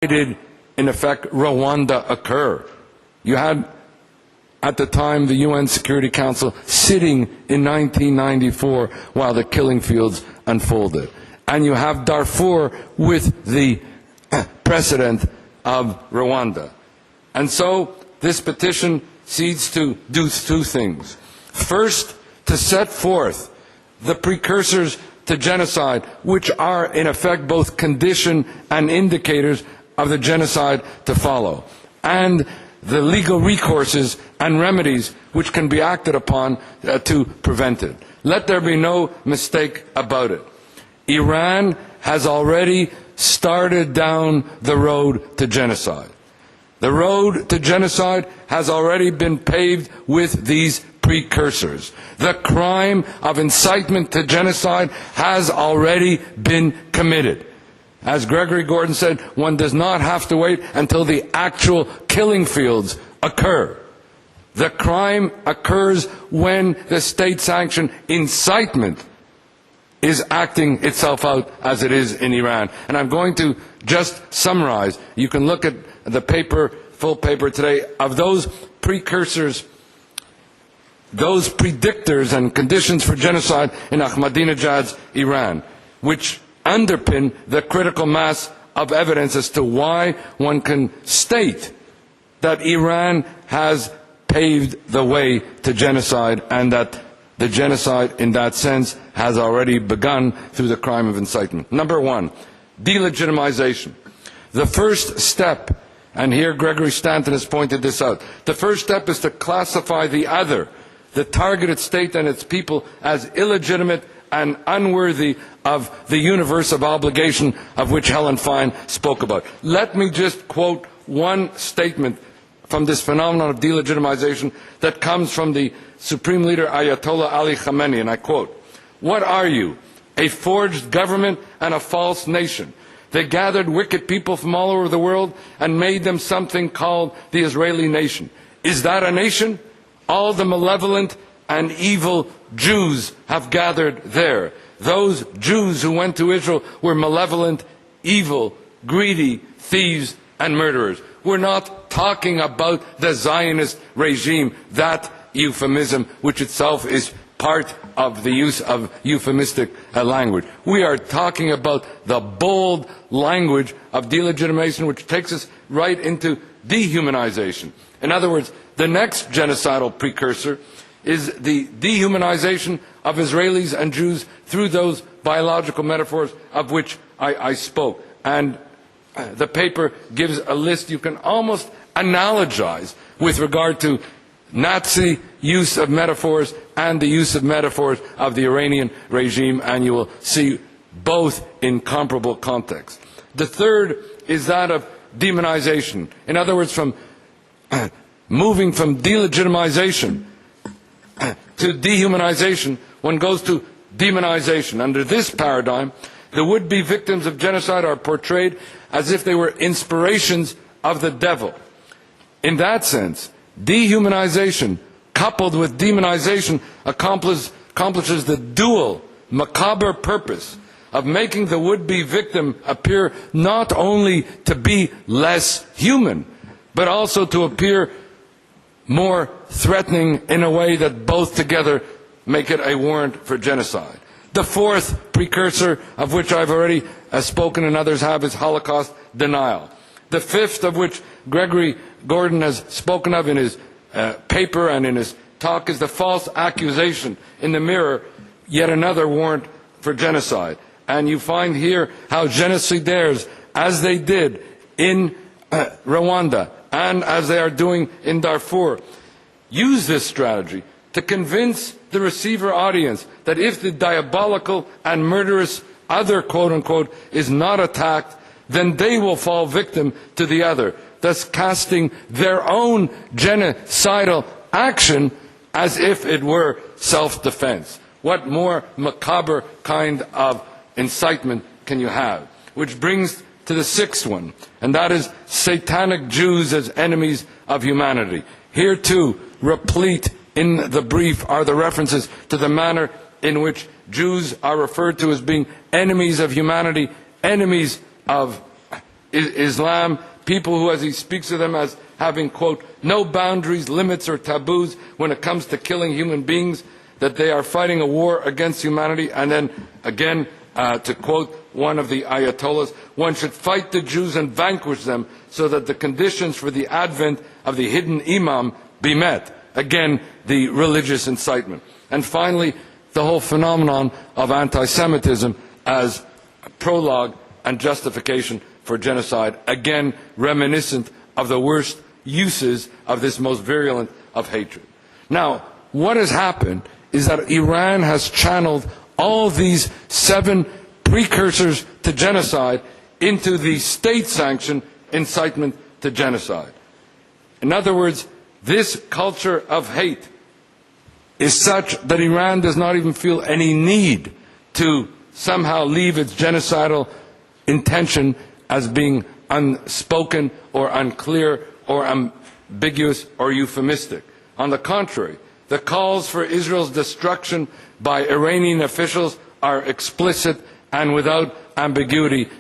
did, in effect, Rwanda occur? You had, at the time, the UN Security Council sitting in 1994 while the killing fields unfolded. And you have Darfur with the precedent of Rwanda. And so this petition seeks to do two things. First, to set forth the precursors to genocide, which are in effect both condition and indicators of the genocide to follow, and the legal recourses and remedies which can be acted upon to prevent it. Let there be no mistake about it. Iran has already started down the road to genocide. The road to genocide has already been paved with these precursors. The crime of incitement to genocide has already been committed. As Gregory Gordon said, one does not have to wait until the actual killing fields occur. The crime occurs when the state-sanctioned incitement is acting itself out as it is in Iran. And I'm going to just summarize. You can look at the paper, full paper today, of those precursors, those predictors and conditions for genocide in Ahmadinejad's Iran, which underpin the critical mass of evidence as to why one can state that Iran has paved the way to genocide, and that the genocide in that sense has already begun through the crime of incitement. Number one, delegitimization. The first step, and here Gregory Stanton has pointed this out, the first step is to classify the other, the targeted state and its people, as illegitimate and unworthy of the universe of obligation of which Helen Fine spoke about. Let me just quote one statement from this phenomenon of delegitimization that comes from the Supreme Leader Ayatollah Ali Khamenei, and I quote, "What are you? A forged government and a false nation. They gathered wicked people from all over the world and made them something called the Israeli nation. Is that a nation? All the malevolent and evil Jews have gathered there. Those Jews who went to Israel were malevolent, evil, greedy, thieves, and murderers." We're not talking about the Zionist regime, that euphemism, which itself is part of the use of euphemistic language. We are talking about the bold language of delegitimation, which takes us right into dehumanization. In other words, the next genocidal precursor is the dehumanization of Israelis and Jews through those biological metaphors of which I spoke. And the paper gives a list you can almost analogize with regard to Nazi use of metaphors and the use of metaphors of the Iranian regime, and you will see both in comparable contexts. The third is that of demonization. In other words, from moving from delegitimization to dehumanization, one goes to demonization. Under this paradigm, the would-be victims of genocide are portrayed as if they were inspirations of the devil. In that sense, dehumanization coupled with demonization accomplishes the dual, macabre purpose of making the would-be victim appear not only to be less human, but also to appear more threatening in a way that both together make it a warrant for genocide. The fourth precursor, of which I've already spoken and others have, is Holocaust denial. The fifth, of which Gregory Gordon has spoken of in his paper and in his talk, is the false accusation in the Mirror, yet another warrant for genocide. And you find here how genocidaires, as they did in Rwanda and as they are doing in Darfur, use this strategy to convince the receiver audience that if the diabolical and murderous other, quote-unquote, is not attacked, then they will fall victim to the other, thus casting their own genocidal action as if it were self-defense. What more macabre kind of incitement can you have? Which brings to the sixth one, and that is satanic Jews as enemies of humanity. Here too, replete in the brief are the references to the manner in which Jews are referred to as being enemies of humanity, enemies of Islam, people who, as he speaks of them as having, quote, no boundaries, limits, or taboos when it comes to killing human beings, that they are fighting a war against humanity. And then, again, to quote one of the Ayatollahs, one should fight the Jews and vanquish them so that the conditions for the advent of the hidden imam be met. Again, the religious incitement. And finally, the whole phenomenon of anti-Semitism as a prologue and justification for genocide, again reminiscent of the worst uses of this most virulent of hatred. Now, what has happened is that Iran has channeled all these 7 precursors to genocide into the state-sanctioned incitement to genocide. In other words, this culture of hate is such that Iran does not even feel any need to somehow leave its genocidal intention as being unspoken or unclear or ambiguous or euphemistic. On the contrary, the calls for Israel's destruction by Iranian officials are explicit and without ambiguity